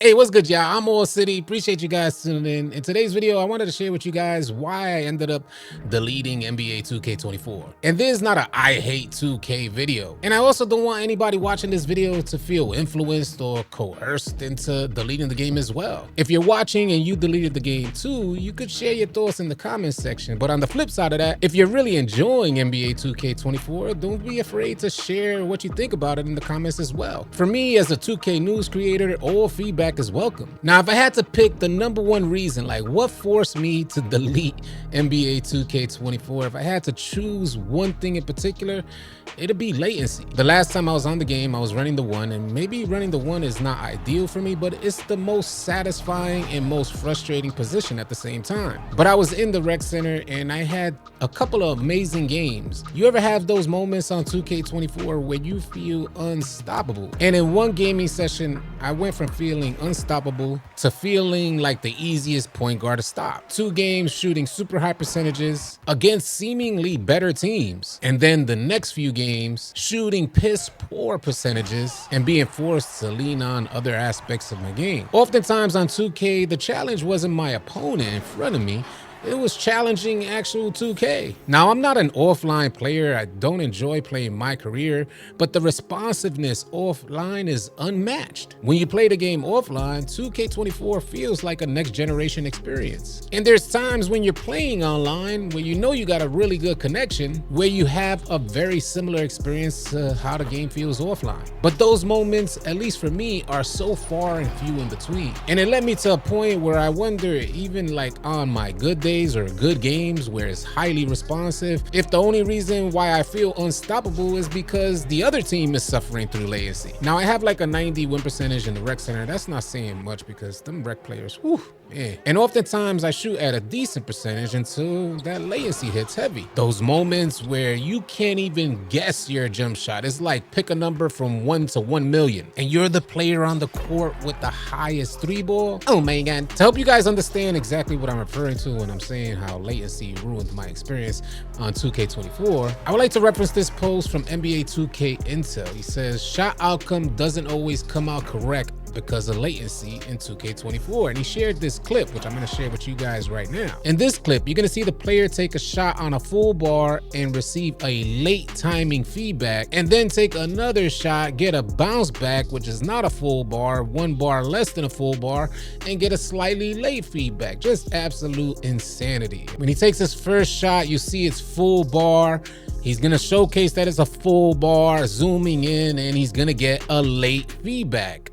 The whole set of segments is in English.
Hey, what's good, y'all? I'm AllCity. Appreciate you guys tuning in. In today's video, I wanted to share with you guys why I ended up deleting NBA 2K24. And this is not a I hate 2K video. And I also don't want anybody watching this video to feel influenced or coerced into deleting the game as well. If you're watching and you deleted the game too, you could share your thoughts in the comments section. But on the flip side of that, if you're really enjoying NBA 2K24, don't be afraid to share what you think about it in the comments as well. For me, as a 2K news creator, all feedback is welcome. Now, if I had to pick the number one reason, like what forced me to delete NBA 2K24, if I had to choose one thing in particular, it'd be latency. The last time I was on the game, I was running the one, and maybe running the one is not ideal for me, but it's the most satisfying and most frustrating position at the same time. But I was in the rec center and I had a couple of amazing games. You ever have those moments on 2K24 where you feel unstoppable? And in one gaming session, I went from feeling unstoppable to feeling like the easiest point guard to stop. 2 games shooting super high percentages against seemingly better teams. And then the next few games shooting piss poor percentages and being forced to lean on other aspects of my game. Oftentimes on 2K, the challenge wasn't my opponent in front of me. It was challenging actual 2K. Now, I'm not an offline player. I don't enjoy playing my career, but the responsiveness offline is unmatched. When you play the game offline, 2K24 feels like a next generation experience. And there's times when you're playing online where you know you got a really good connection, where you have a very similar experience to how the game feels offline. But those moments, at least for me, are so far and few in between. And it led me to a point where I wonder, even like on my good days or good games where it's highly responsive, if the only reason why I feel unstoppable is because the other team is suffering through latency. Now, I have like a 90 win percentage in the rec center. That's not saying much because them rec players, whew, man. And oftentimes I shoot at a decent percentage until that latency hits heavy. Those moments where you can't even guess your jump shot. It's like pick a number from 1 to 1 million and you're the player on the court with the highest 3 ball. Oh my God. To help you guys understand exactly what I'm referring to when I'm saying how latency ruined my experience on 2K24, I would like to reference this post from NBA 2K Intel. He says, shot outcome doesn't always come out correct because of latency in 2K24. And he shared this clip, which I'm going to share with you guys right now. In this clip, you're going to see the player take a shot on a full bar and receive a late timing feedback, and then take another shot, get a bounce back, which is not a full bar, 1 bar less than a full bar, and get a slightly late feedback. Just absolute insanity. When he takes his first shot, you see it's full bar. He's gonna showcase that it's a full bar, zooming in, and he's gonna get a late feedback.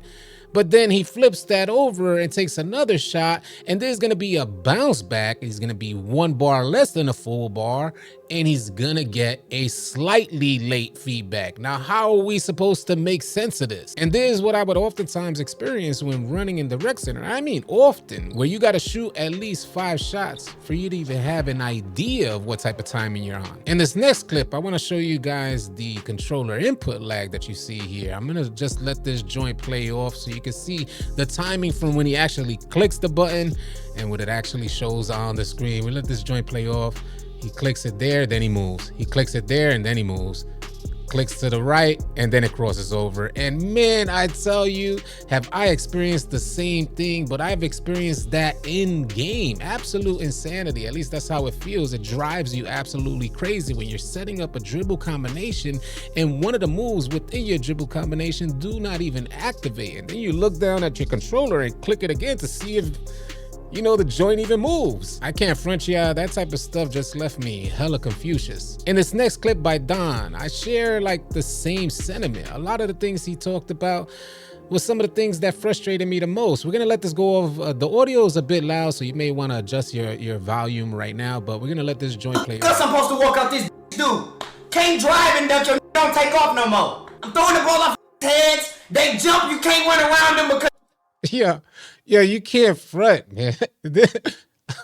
But then he flips that over and takes another shot, and there's gonna be a bounce back. He's gonna be 1 bar less than a full bar, and he's gonna get a slightly late feedback. Now, how are we supposed to make sense of this? And this is what I would oftentimes experience when running in the rec center. I mean, often, where you gotta shoot at least 5 shots for you to even have an idea of what type of timing you're on. In this next clip, I wanna show you guys the controller input lag that you see here. I'm gonna just let this joint play off so you can see the timing from when he actually clicks the button and what it actually shows on the screen. We let this joint play off. He clicks it there, then he moves. He clicks it there, and then he moves. Clicks to the right, and then it crosses over. And man, I tell you, have I experienced the same thing, but I've experienced that in game. Absolute insanity. At least that's how it feels. It drives you absolutely crazy when you're setting up a dribble combination and one of the moves within your dribble combination do not even activate. And then you look down at your controller and click it again to see if the joint even moves. I can't front y'all, that type of stuff just left me hella Confucius. In this next clip by Don, I share like the same sentiment. A lot of the things he talked about was some of the things that frustrated me the most. We're gonna let this go off. The audio is a bit loud, so you may want to adjust your volume right now, but we're gonna let this joint play. Cause I'm supposed to walk out this dude. Can't drive and your don't take off no more. I'm throwing the ball off heads. They jump, you can't run around them because Yeah, you can't front, man.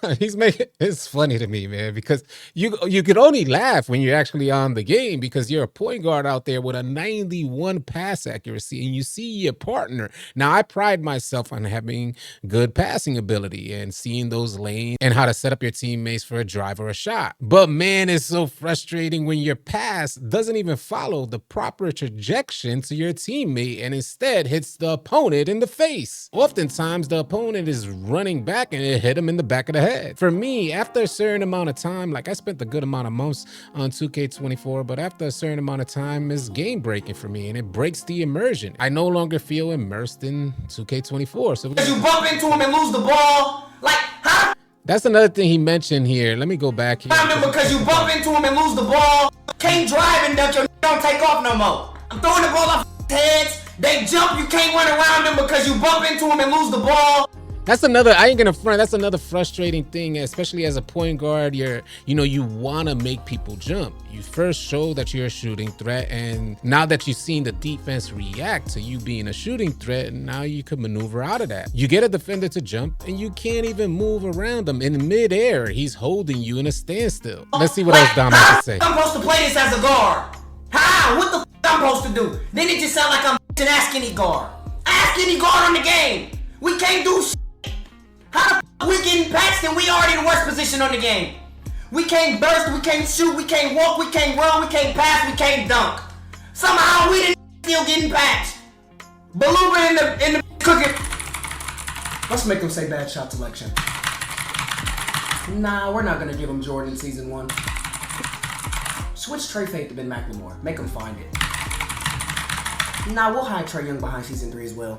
It's funny to me, man, because you could only laugh when you're actually on the game because you're a point guard out there with a 91 pass accuracy and you see your partner. Now, I pride myself on having good passing ability and seeing those lanes and how to set up your teammates for a drive or a shot. But man, it's so frustrating when your pass doesn't even follow the proper trajectory to your teammate and instead hits the opponent in the face. Oftentimes, the opponent is running back and it hit him in the back of the head. For me, after a certain amount of time, like I spent a good amount of months on 2K24, but after a certain amount of time, it's game breaking for me and it breaks the immersion. I no longer feel immersed in 2K24. So you bump into him and lose the ball, like how? That's another thing he mentioned here. Let me go back here. Because you bump into him and lose the ball, can't drive and dunk, your don't take off no more. I'm throwing the ball off heads. They jump, you can't run around them because you bump into them and lose the ball. That's another, I ain't gonna front, that's another frustrating thing, especially as a point guard. You wanna make people jump. You first show that you're a shooting threat, and now that you've seen the defense react to you being a shooting threat, now you can maneuver out of that. You get a defender to jump, and you can't even move around him. In midair, he's holding you in a standstill. Let's see what else Dom has to say. I'm supposed to play this as a guard. How? What the f I'm supposed to do? Then it just sound like I'm ask any guard. Ask any guard on the game. We can't do shit. How the f we getting patched and we already in the worst position on the game? We can't burst, we can't shoot, we can't walk, we can't run, we can't pass, we can't dunk. Somehow we didn't still getting patched. Beluga in the cooking. Let's make them say bad shot selection. Nah, we're not gonna give him Jordan season 1. Switch Trey Faith to Ben McLemore. Make him find it. Nah, we'll hide Trae Young behind season 3 as well.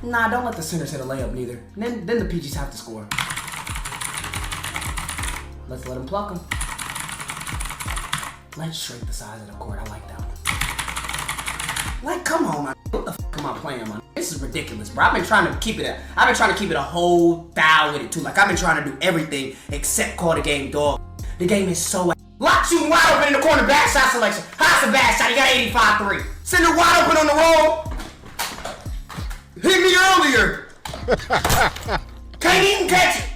Nah, don't let the centers hit a layup neither. Then the PGs have to score. Let's let him pluck him. Let's shrink the size of the court. I like that one. Like, come on, man. What the f am I playing, man? This is ridiculous, bro. I've been trying to keep it a whole style with it too. Like, I've been trying to do everything except call the game dog. The game is so lock shooting wide open in the corner, bad shot selection. How's a bad shot? You got 85-3. Send it wide open on the roll. Hit me earlier. Can't even catch it.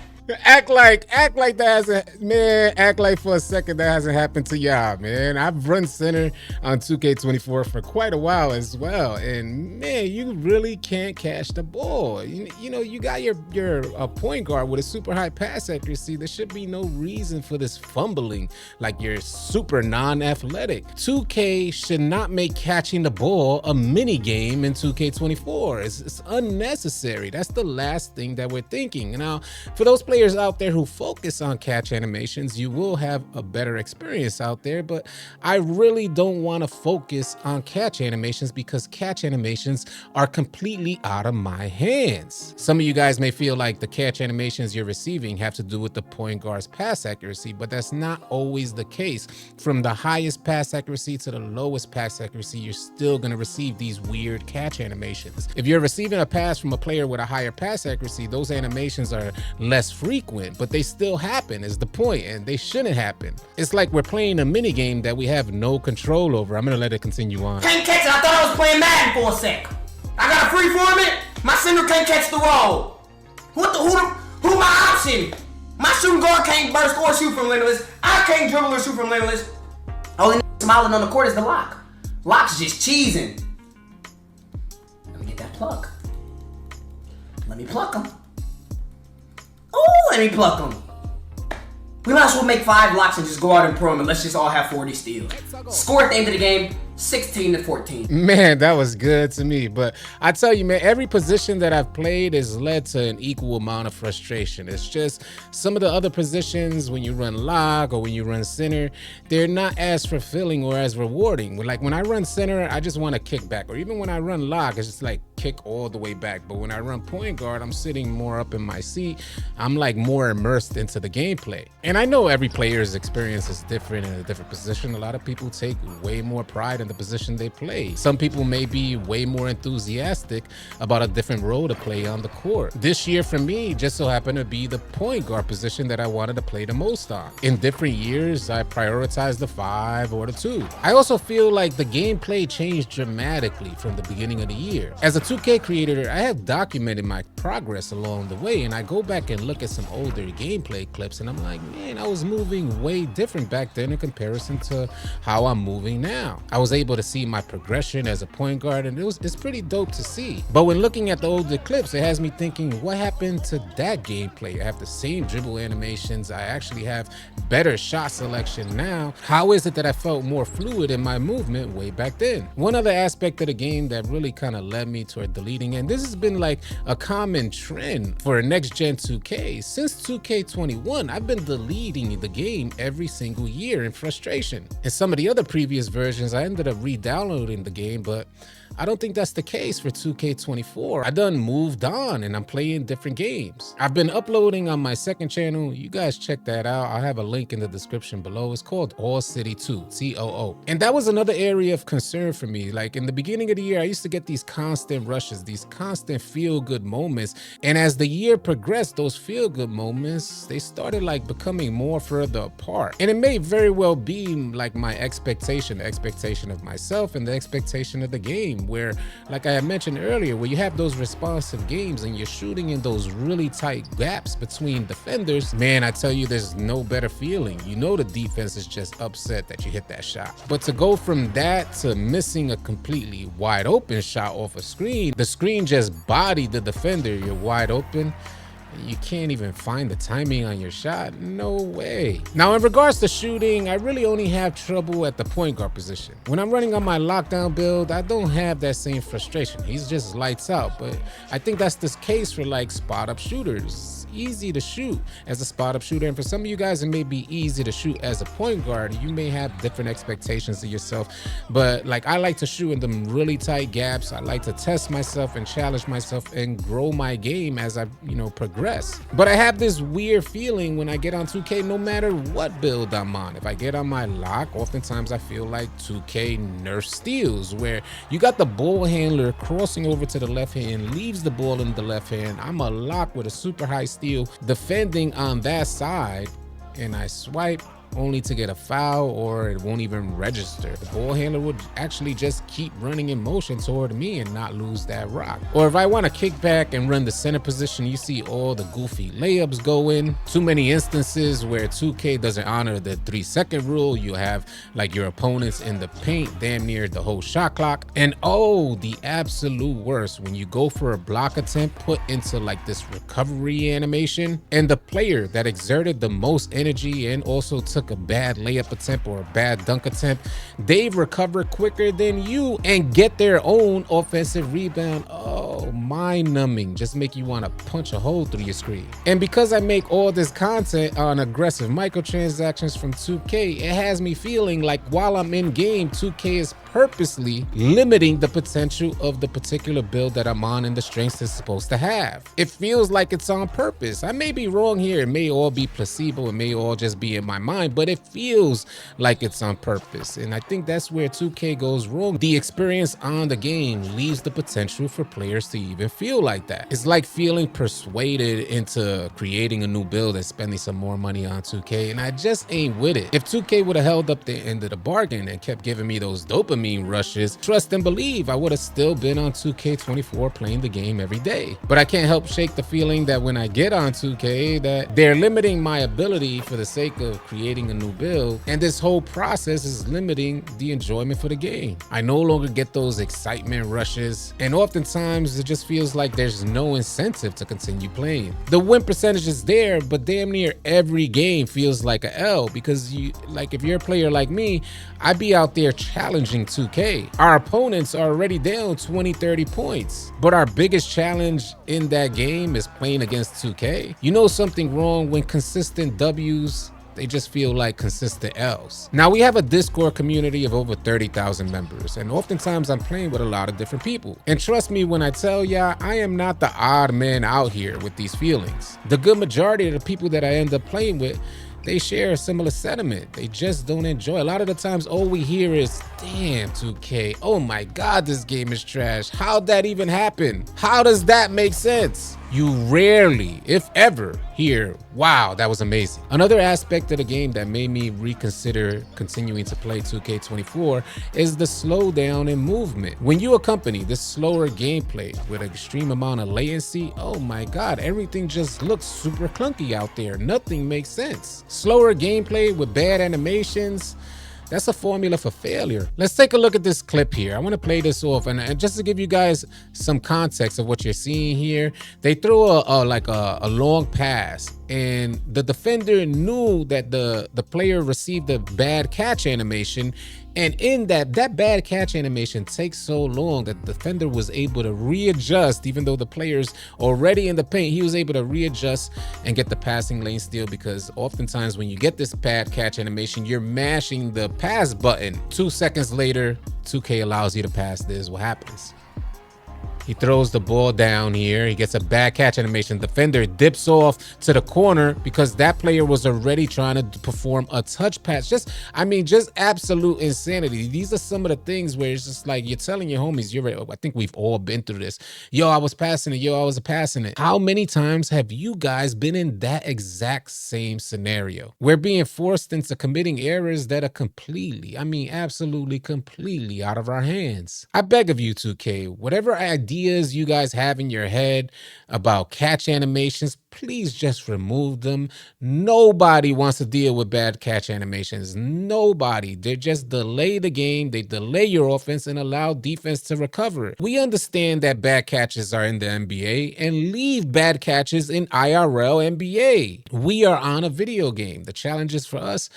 Act like that hasn't, man, act like for a second that hasn't happened to y'all, man. I've run center on 2K24 for quite a while as well, and man, you really can't catch the ball. You got your point guard with a super high pass accuracy. There should be no reason for this fumbling like you're super non-athletic. 2K should not make catching the ball a mini game in 2K24. It's unnecessary. That's the last thing that we're thinking. Now, for those players out there who focus on catch animations, you will have a better experience out there, but I really don't want to focus on catch animations because catch animations are completely out of my hands. Some of you guys may feel like the catch animations you're receiving have to do with the point guard's pass accuracy, but that's not always the case. From the highest pass accuracy to the lowest pass accuracy, you're still going to receive these weird catch animations. If you're receiving a pass from a player with a higher pass accuracy, those animations are less frequent, but they still happen is the point, and they shouldn't happen. It's like we're playing a mini game that we have no control over. I'm gonna let it continue on. Can't catch it. I thought I was playing Madden for a sec. I got a free form it. My center can't catch the roll. Who my option? My shooting guard can't burst or shoot from limitless. I can't dribble or shoot from limitless. Only smiling on the court is the lock. Lock's just cheesing. Let me get that pluck. Let me pluck him. Oh, let me pluck them. We might as well make 5 blocks and just go out and pro them, and let's just all have 40 steals. Score at the end of the game, 16-14. Man, that was good to me. But I tell you, man, every position that I've played has led to an equal amount of frustration. It's just some of the other positions, when you run lock or when you run center, they're not as fulfilling or as rewarding. Like when I run center, I just want to kick back. Or even when I run lock, it's just like kick all the way back. But when I run point guard, I'm sitting more up in my seat. I'm like more immersed into the gameplay. And I know every player's experience is different in a different position. A lot of people take way more pride in the position they play. Some people may be way more enthusiastic about a different role to play on the court. This year for me just so happened to be the point guard position that I wanted to play the most on. In different years, I prioritized the 5 or the 2. I also feel like the gameplay changed dramatically from the beginning of the year. As a 2K creator, I have documented my progress along the way, and I go back and look at some older gameplay clips, and I'm like, man, I was moving way different back then in comparison to how I'm moving now. I was able to see my progression as a point guard, and it's pretty dope to see. But when looking at the older clips, it has me thinking, what happened to that gameplay? I have the same dribble animations. I actually have better shot selection now. How is it that I felt more fluid in my movement way back then? One other aspect of the game that really kind of led me toward deleting, and this has been like a common trend for next gen 2K. Since 2K21, I've been deleting the game every single year in frustration. In some of the other previous versions, I ended up re-downloading the game, but I don't think that's the case for 2K24. I done moved on and I'm playing different games. I've been uploading on my second channel. You guys check that out. I'll have a link in the description below. It's called AllCity 2, TOO. And that was another area of concern for me. Like in the beginning of the year, I used to get these constant rushes, these constant feel-good moments. And as the year progressed, those feel-good moments, they started like becoming more further apart. And it may very well be like my expectation, the expectation of myself and the expectation of the game, where, like I had mentioned earlier, where you have those responsive games and you're shooting in those really tight gaps between defenders, man, I tell you, there's no better feeling. You know the defense is just upset that you hit that shot. But to go from that to missing a completely wide open shot off a screen, the screen just bodied the defender, you're wide open, you can't even find the timing on your shot. No way. Now, in regards to shooting, I really only have trouble at the point guard position. When I'm running on my lockdown build, I don't have that same frustration. He's just lights out, but I think that's the case for like spot up shooters. Easy to shoot as a spot up shooter, and for some of you guys it may be easy to shoot as a point guard. You may have different expectations of yourself, but like I like to shoot in them really tight gaps. I like to test myself and challenge myself and grow my game as I progress. But I have this weird feeling when I get on 2K, no matter what build I'm on. If I get on my lock, oftentimes I feel like 2K nerf steals, where you got the ball handler crossing over to the left hand, leaves the ball in the left hand. I'm a lock with a super high steal defending on that side, and I swipe only to get a foul, or it won't even register. The ball handler would actually just keep running in motion toward me and not lose that rock. Or if I want to kick back and run the center position, you see all the goofy layups go in. Too many instances where 2K doesn't honor the 3-second rule. You have like your opponents in the paint damn near the whole shot clock. And oh, the absolute worst, when you go for a block attempt put into like this recovery animation, and the player that exerted the most energy and also took a bad layup attempt or a bad dunk attempt, they recover quicker than you and get their own offensive rebound. Oh, mind numbing, just make you want to punch a hole through your screen. And because I make all this content on aggressive microtransactions from 2K, it has me feeling like while I'm in game, 2K is purposely limiting the potential of the particular build that I'm on and the strengths it's supposed to have. It feels like it's on purpose. I may be wrong here. It may all be placebo. It may all just be in my mind, but it feels like it's on purpose. And I think that's where 2K goes wrong. The experience on the game leaves the potential for players to even feel like that. It's like feeling persuaded into creating a new build and spending some more money on 2K, and I just ain't with it. If 2K would have held up the end of the bargain and kept giving me those dopamine rushes, trust and believe I would have still been on 2K24 playing the game every day. But I can't help shake the feeling that when I get on 2K, that they're limiting my ability for the sake of creating a new build, and this whole process is limiting the enjoyment for the game. I no longer get those excitement rushes, and oftentimes it just feels like there's no incentive to continue playing. The win percentage is there, but damn near every game feels like a L, because if you're a player like me, I'd be out there challenging 2K. Our opponents are already down 20-30 points, but our biggest challenge in that game is playing against 2K. You know something wrong when consistent W's, they just feel like consistent L's. Now, we have a Discord community of over 30,000 members, and oftentimes I'm playing with a lot of different people. And trust me when I tell ya, I am not the odd man out here with these feelings. The good majority of the people that I end up playing with, they share a similar sentiment. They just don't enjoy. A lot of the times, all we hear is, damn, 2K, oh my God, this game is trash. How'd that even happen? How does that make sense? You rarely, if ever, hear, wow, that was amazing. Another aspect of the game that made me reconsider continuing to play 2K24 is the slowdown in movement. When you accompany this slower gameplay with an extreme amount of latency, oh my god, everything just looks super clunky out there. Nothing makes sense. Slower gameplay with bad animations, that's a formula for failure. Let's take a look at this clip here. I want to play this off, and just to give you guys some context of what you're seeing here, they throw a long pass, and the defender knew that the player received a bad catch animation, and in that bad catch animation takes so long that the defender was able to readjust. Even though the player's already in the paint, he was able to readjust and get the passing lane steal, because oftentimes when you get this bad catch animation, you're mashing the pass button. 2 seconds later, 2K allows you to pass. This is what happens. He throws the ball down here. He gets a bad catch animation. Defender dips off to the corner because that player was already trying to perform a touch pass. Just absolute insanity. These are some of the things where it's just like you're telling your homies, I think we've all been through this. Yo, I was passing it. Yo, I was passing it. How many times have you guys been in that exact same scenario? We're being forced into committing errors that are absolutely completely out of our hands. I beg of you, 2K, whatever ideas you guys have in your head about catch animations, please just remove them. Nobody wants to deal with bad catch animations. Nobody. They just delay the game. They delay your offense and allow defense to recover. We understand that bad catches are in the NBA, and leave bad catches in IRL NBA. We are on a video game. The challenge is for us,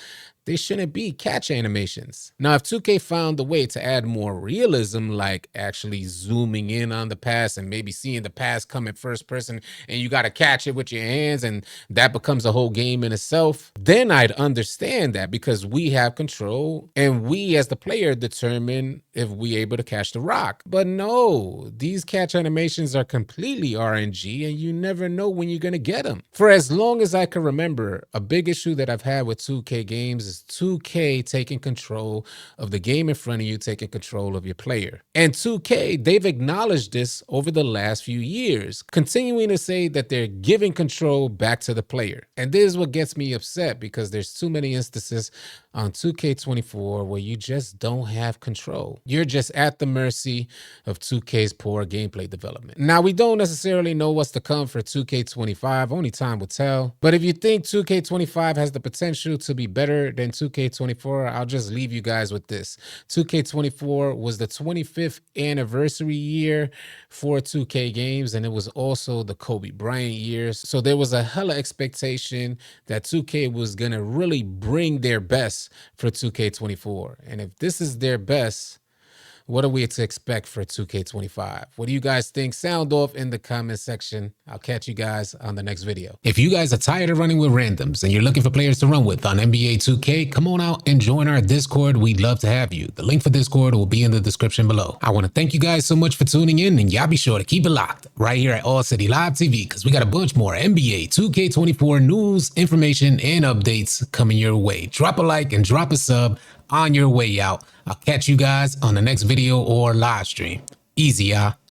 they shouldn't be catch animations. Now, if 2K found a way to add more realism, like actually zooming in on the pass and maybe seeing the pass come in first person and you got to catch it with your hands, and that becomes a whole game in itself, then I'd understand that, because we have control and we as the player determine if we able to catch the rock. But no, these catch animations are completely RNG, and you never know when you're going to get them. For as long as I can remember, a big issue that I've had with 2K games is 2K taking control of the game in front of you, taking control of your player. And 2K, they've acknowledged this over the last few years, continuing to say that they're giving control back to the player. And this is what gets me upset, because there's too many instances on 2K24 where you just don't have control. You're just at the mercy of 2K's poor gameplay development. Now, we don't necessarily know what's to come for 2K25, only time will tell. But if you think 2K25 has the potential to be better than 2K24, I'll just leave you guys with this. 2K24 was the 25th anniversary year for 2K games, and it was also the Kobe Bryant years. So there was a hella expectation that 2K was gonna really bring their best for 2K24. And if this is their best, what are we to expect for 2K25? What do you guys think? Sound off in the comment section. I'll catch you guys on the next video. If you guys are tired of running with randoms and you're looking for players to run with on NBA 2K, come on out and join our Discord. We'd love to have you. The link for Discord will be in the description below. I want to thank you guys so much for tuning in, and y'all be sure to keep it locked right here at AllCity Live TV, because we got a bunch more NBA 2K24 news, information, and updates coming your way. Drop a like and drop a sub on your way out. I'll catch you guys on the next video or live stream. Easy, y'all.